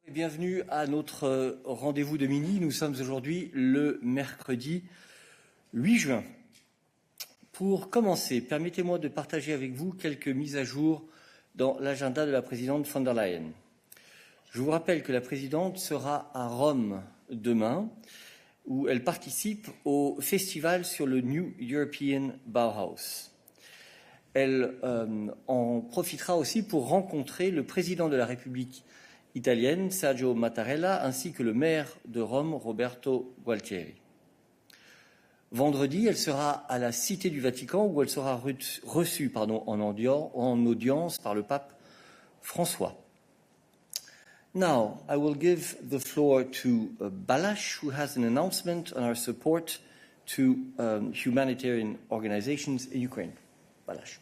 Bienvenue à notre rendez-vous de midi. Nous sommes aujourd'hui le mercredi 8 juin. Pour commencer, permettez-moi de partager avec vous quelques mises à jour dans l'agenda de la présidente von der Leyen. Je vous rappelle que la présidente sera à Rome demain, où elle participe au festival sur le New European Bauhaus. Elle en profitera aussi pour rencontrer le président de la République italienne, Sergio Mattarella, ainsi que le maire de Rome, Roberto Gualtieri. Vendredi, elle sera à la Cité du Vatican, où elle sera reçue en audience par le pape François. Now, I will give the floor to Balázs, who has an announcement on our support to humanitarian organizations in Ukraine. Balázs.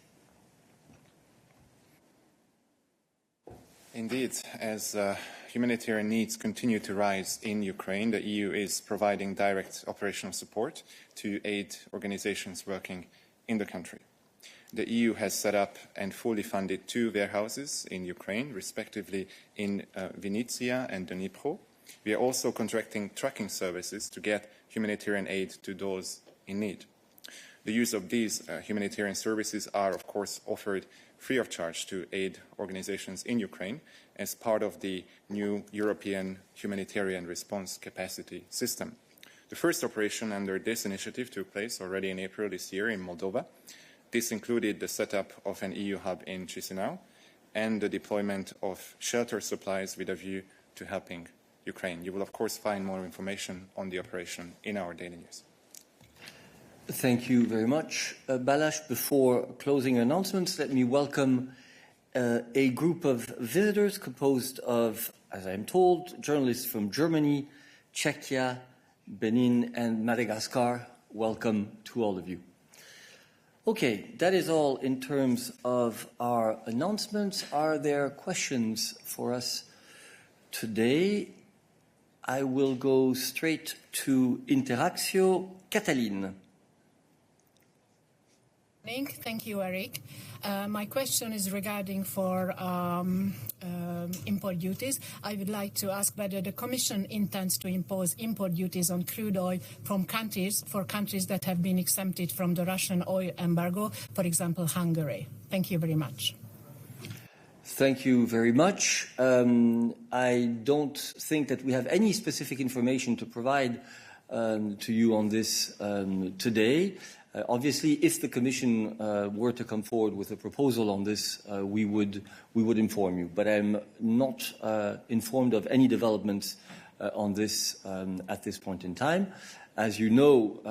Indeed, as humanitarian needs continue to rise in Ukraine, the EU is providing direct operational support to aid organizations working in the country. The EU has set up and fully funded 2 warehouses in Ukraine, respectively in Vinnytsia and Dnipro. We are also contracting trucking services to get humanitarian aid to those in need. The use of these humanitarian services are, of course, offered free of charge to aid organizations in Ukraine as part of the new European humanitarian response capacity system. The first operation under this initiative took place already in April this year in Moldova. This included the setup of an EU hub in Chisinau and the deployment of shelter supplies with a view to helping Ukraine. You will, of course, find more information on the operation in our daily news. Thank you very much. Balázs, before closing announcements, let me welcome a group of visitors composed of, as I am told, journalists from Germany, Czechia, Benin, and Madagascar. Welcome to all of you. Okay, that is all in terms of our announcements. Are there questions for us today? I will go straight to Interactio. Cataline. Thank you, Eric. My question is regarding for import duties. I would like to ask whether the Commission intends to impose import duties on crude oil from countries that have been exempted from the Russian oil embargo, for example, Hungary. Thank you very much. Thank you very much. I don't think that we have any specific information to provide to you on this today. Obviously, if the Commission were to come forward with a proposal on this, we would inform you. But I'm not informed of any developments on this at this point in time. As you know,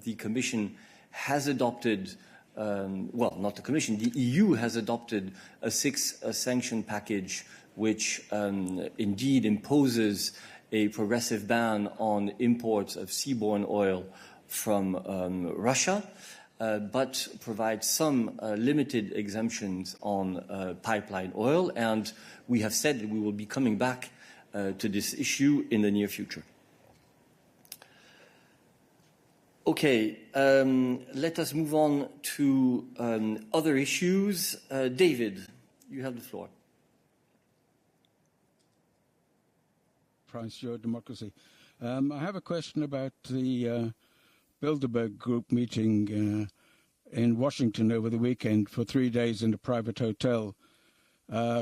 the Commission has adopted, not the Commission, the EU has adopted a 6th sanction package which indeed imposes a progressive ban on imports of seaborne oil from Russia, but provides some limited exemptions on pipeline oil, and we have said that we will be coming back to this issue in the near future. Okay, let us move on to other issues. David, you have the floor. Price your democracy. I have a question about the Bilderberg Group meeting in Washington over the weekend for 3 days in a private hotel,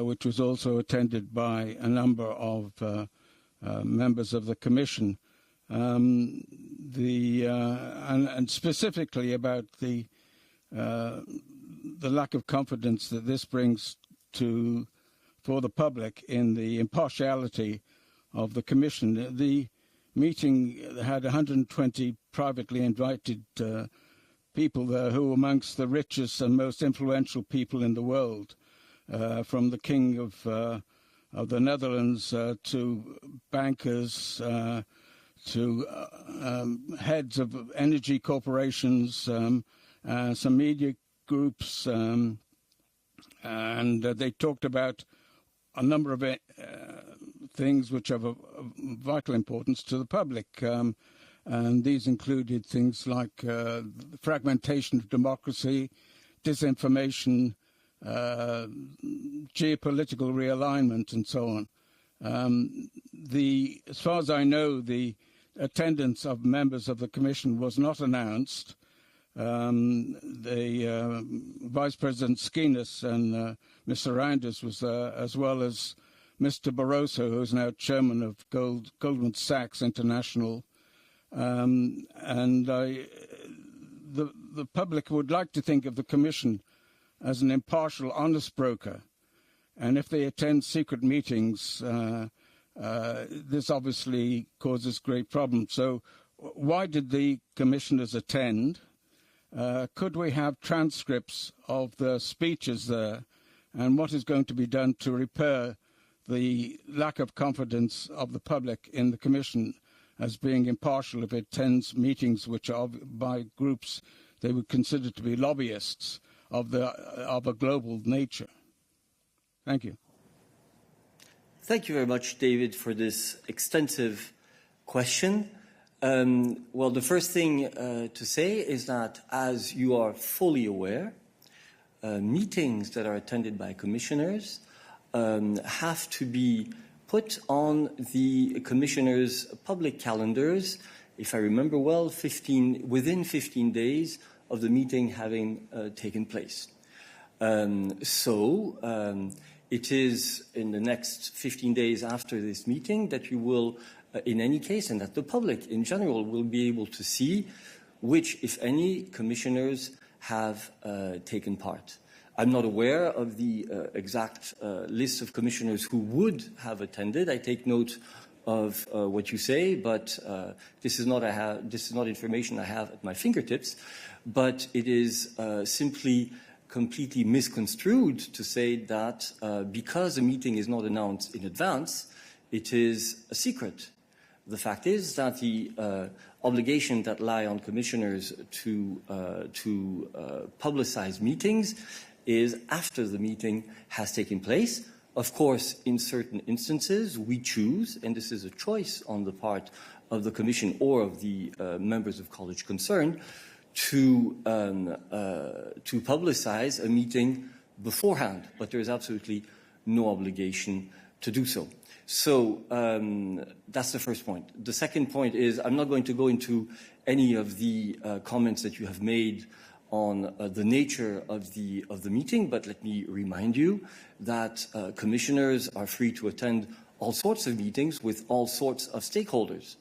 which was also attended by a number of members of the Commission, and specifically about the lack of confidence that this brings for the public in the impartiality of the Commission. The meeting had 120 privately invited people there who were amongst the richest and most influential people in the world, from the King of the Netherlands to bankers, to heads of energy corporations, some media groups, and they talked about a number of things which have a vital importance to the public. And these included things like the fragmentation of democracy, disinformation, geopolitical realignment, and so on. As far as I know, the attendance of members of the Commission was not announced. The Vice President Skinas and Mr. Reinders was there, as well as Mr. Barroso, who is now chairman of Goldman Sachs International. The public would like to think of the Commission as an impartial, honest broker. And if they attend secret meetings, this obviously causes great problems. So why did the commissioners attend? Could we have transcripts of the speeches there? And what is going to be done to repair the lack of confidence of the public in the Commission as being impartial if it attends meetings which are by groups they would consider to be lobbyists of a global nature? Thank you. Thank you very much, David, for this extensive question. Well, the first thing to say is that, as you are fully aware, meetings that are attended by commissioners have to be put on the commissioners' public calendars, if I remember well, within 15 days of the meeting having taken place. It is in the next 15 days after this meeting that you will, in any case, and that the public in general will be able to see which, if any, commissioners have taken part. I'm not aware of the exact list of commissioners who would have attended. I take note of what you say, but this is not information I have at my fingertips. But it is simply completely misconstrued to say that because a meeting is not announced in advance, it is a secret. The fact is that the obligation that lie on commissioners to publicize meetings is after the meeting has taken place. Of course, in certain instances, we choose, and this is a choice on the part of the Commission or of the members of college concerned, to publicize a meeting beforehand, but there is absolutely no obligation to do so. So that's the first point. The second point is I'm not going to go into any of the comments that you have made on the nature of the meeting, but let me remind you that commissioners are free to attend all sorts of meetings with all sorts of stakeholders.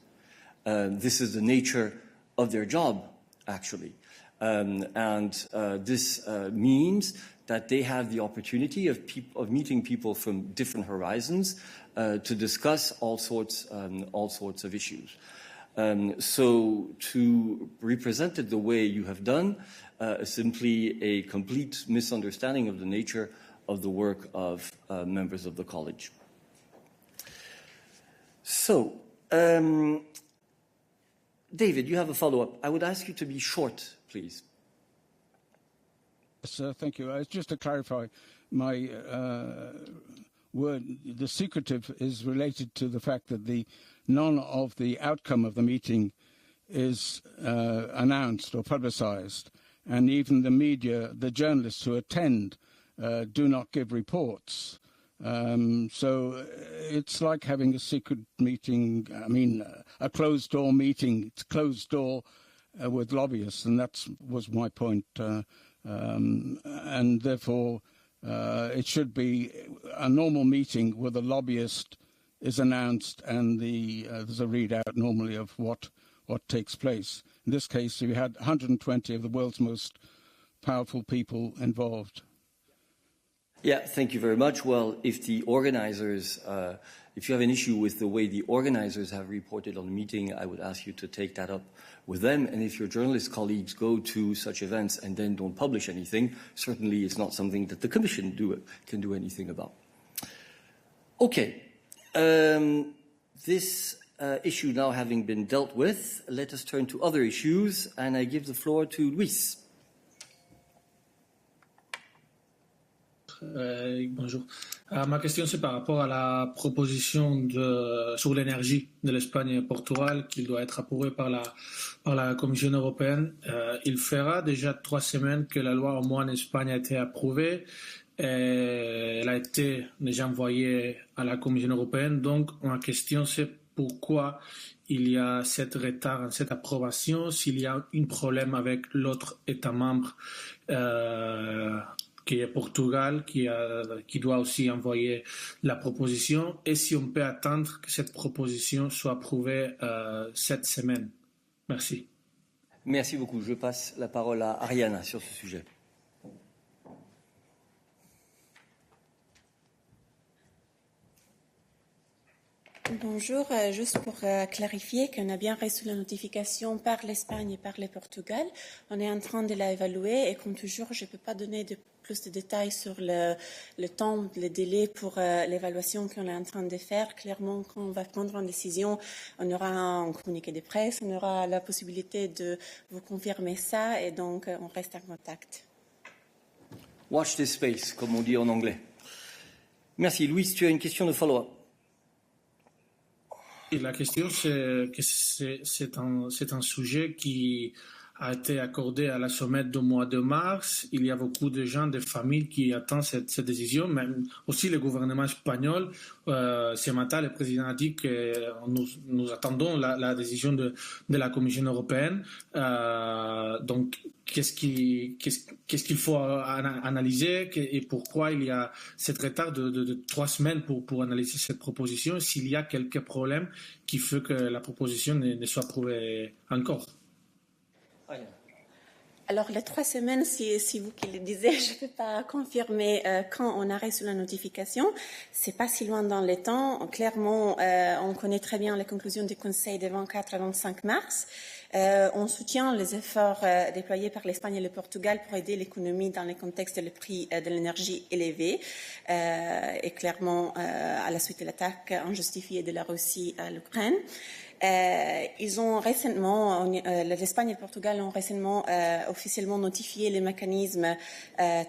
This is the nature of their job, actually. This means that they have the opportunity of meeting people from different horizons to discuss all sorts of issues. So to represent it the way you have done is simply a complete misunderstanding of the nature of the work of members of the college. So, David, you have a follow-up. I would ask you to be short, please. Yes, thank you. Just to clarify, my word, the secretive is related to the fact that none of the outcome of the meeting is announced or publicized, and even the media, the journalists who attend, do not give reports. So it's like having a secret meeting, a closed-door meeting. It's closed door with lobbyists, and that was my point. And therefore, it should be a normal meeting where the lobbyist is announced and there's a readout normally of what takes place. In this case, we had 120 of the world's most powerful people involved. Yeah, thank you very much. Well, if the organizers, if you have an issue with the way the organizers have reported on the meeting, I would ask you to take that up with them. And if your journalist colleagues go to such events and then don't publish anything, certainly it's not something that the Commission can do anything about. Okay. This issue now having been dealt with, let us turn to other issues, and I give the floor to Luis. Bonjour. Ma question, c'est par rapport à la proposition sur l'énergie de l'Espagne et du Portugal qui doit être approuvée par la Commission européenne. Il fera déjà 3 semaines que la loi au moins en Espagne a été approuvée Elle a été déjà envoyée à la Commission européenne. Donc, ma question, c'est pourquoi il y a cet retard, cette approbation, s'il y a un problème avec l'autre État membre qui est Portugal, qui doit aussi envoyer la proposition, et si on peut attendre que cette proposition soit approuvée cette semaine. Merci. Merci beaucoup. Je passe la parole à Ariana sur ce sujet. Bonjour, juste pour clarifier qu'on a bien reçu la notification par l'Espagne et par le Portugal. On est en train de l'évaluer et comme toujours, je ne peux pas donner plus de détails sur le temps, le délai pour l'évaluation qu'on est en train de faire. Clairement, quand on va prendre une décision, on aura un communiqué de presse, on aura la possibilité de vous confirmer ça et donc on reste en contact. Watch this space, comme on dit en anglais. Merci. Louis, tu as une question de follow-up. La question, c'est que c'est un sujet qui a été accordé à la sommet du mois de mars. Il y a beaucoup de gens, des familles qui attendent cette décision, même aussi le gouvernement espagnol. Ce matin, le président a dit que nous attendons la décision de la Commission européenne. Donc, qu'est-ce qu'il faut analyser et pourquoi il y a cet retard de 3 semaines pour analyser cette proposition, s'il y a quelques problèmes qui font que la proposition ne soit approuvée encore. Alors, les 3 semaines, si vous qui le disiez, je ne peux pas confirmer quand on a reçu la notification. C'est pas si loin dans le temps. Clairement, on connaît très bien les conclusions du Conseil des 24 et 25 mars. On soutient les efforts déployés par l'Espagne et le Portugal pour aider l'économie dans le contexte des prix de l'énergie élevés. Et clairement, à la suite de l'attaque injustifiée de la Russie à l'Ukraine. Ils ont récemment, l'Espagne et le Portugal ont récemment officiellement notifié les mécanismes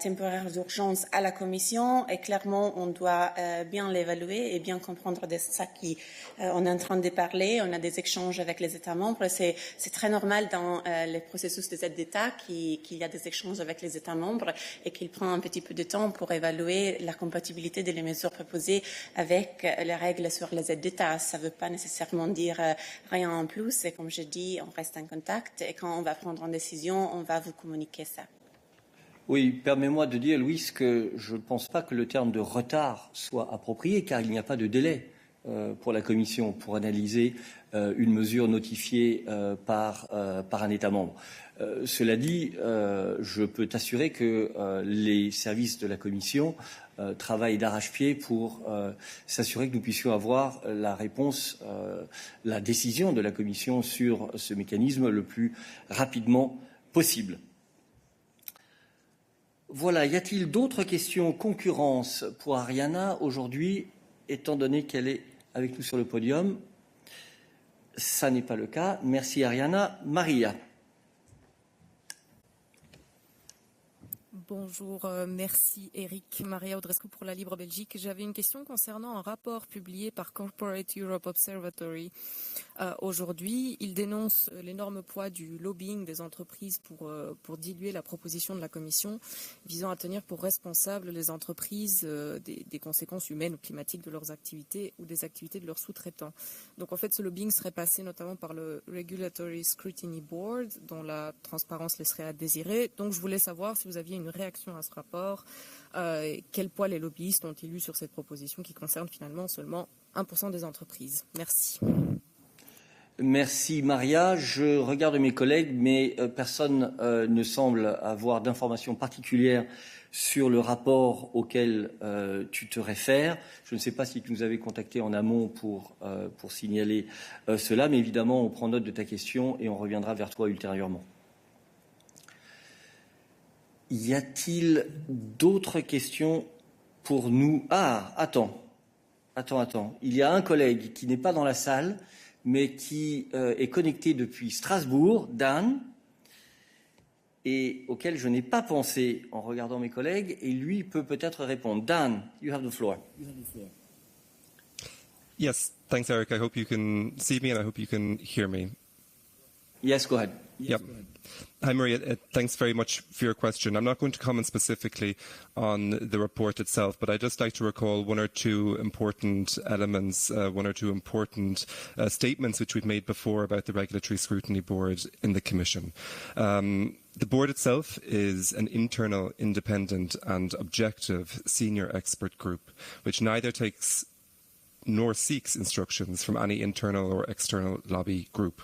temporaires d'urgence à la Commission et clairement on doit bien l'évaluer et bien comprendre de ça qu'on est en train de parler. On a des échanges avec les États membres. C'est très normal dans les processus des aides d'État qu'il y a des échanges avec les États membres et qu'il prend un petit peu de temps pour évaluer la compatibilité des mesures proposées avec les règles sur les aides d'État. Ça ne veut pas nécessairement dire rien en plus, et comme je dis, on reste en contact et quand on va prendre une décision, on va vous communiquer ça. Oui, permets-moi de dire, Louis, que je ne pense pas que le terme de retard soit approprié, car il n'y a pas de délai pour la Commission pour analyser une mesure notifiée par un État membre. Cela dit, je peux t'assurer que les services de la Commission travaillent d'arrache-pied pour s'assurer que nous puissions avoir la réponse, la décision de la Commission sur ce mécanisme le plus rapidement possible. Voilà, y a-t-il d'autres questions concurrence pour Ariana aujourd'hui, étant donné qu'elle est avec nous sur le podium? Ça n'est pas le cas. Merci Ariana. Maria. Bonjour, merci Eric. Maria UDRESCU pour la Libre Belgique. J'avais une question concernant un rapport publié par Corporate Europe Observatory aujourd'hui. Il dénonce l'énorme poids du lobbying des entreprises pour diluer la proposition de la Commission visant à tenir pour responsables les entreprises des conséquences humaines ou climatiques de leurs activités ou des activités de leurs sous-traitants. Donc en fait, ce lobbying serait passé notamment par le Regulatory Scrutiny Board, dont la transparence laisserait à désirer. Donc je voulais savoir si vous aviez une réaction à ce rapport, quel poids les lobbyistes ont-ils eu sur cette proposition qui concerne finalement seulement 1% des entreprises. Merci. Merci Maria. Je regarde mes collègues, mais personne ne semble avoir d'informations particulières sur le rapport auquel tu te réfères. Je ne sais pas si tu nous avais contacté en amont pour signaler cela, mais évidemment, on prend note de ta question et on reviendra vers toi ultérieurement. Y a-t-il d'autres questions pour nous? Ah, attends. Il y a un collègue qui n'est pas dans la salle, mais qui est connecté depuis Strasbourg, Dan, et auquel je n'ai pas pensé en regardant mes collègues, et lui peut peut-être répondre. Dan, you have the floor. Yes, thanks, Eric. I hope you can see me and I hope you can hear me. Yes, go ahead. Yep. Hi, Maria. Thanks very much for your question. I'm not going to comment specifically on the report itself, but I'd just like to recall one or two important elements, one or two important statements which we've made before about the Regulatory Scrutiny Board in the Commission. The board itself is an internal, independent and objective senior expert group, which neither takes nor seeks instructions from any internal or external lobby group.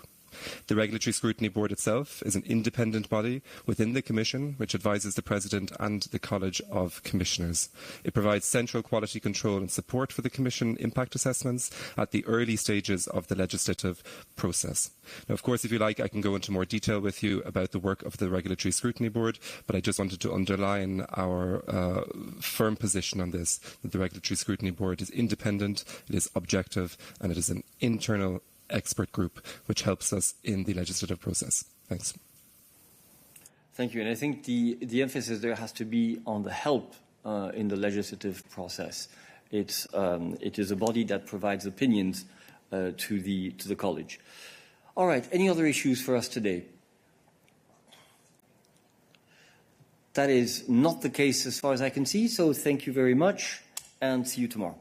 The Regulatory Scrutiny Board itself is an independent body within the Commission which advises the President and the College of Commissioners. It provides central quality control and support for the Commission impact assessments at the early stages of the legislative process. Now, of course, if you like, I can go into more detail with you about the work of the Regulatory Scrutiny Board, but I just wanted to underline our firm position on this, that the Regulatory Scrutiny Board is independent, it is objective, and it is an internal expert group which helps us in the legislative process. Thanks. Thank you. And I think the emphasis there has to be on the help in the legislative process. It is a body that provides opinions to the college. All right. Any other issues for us today? That is not the case as far as I can see. So thank you very much and see you tomorrow.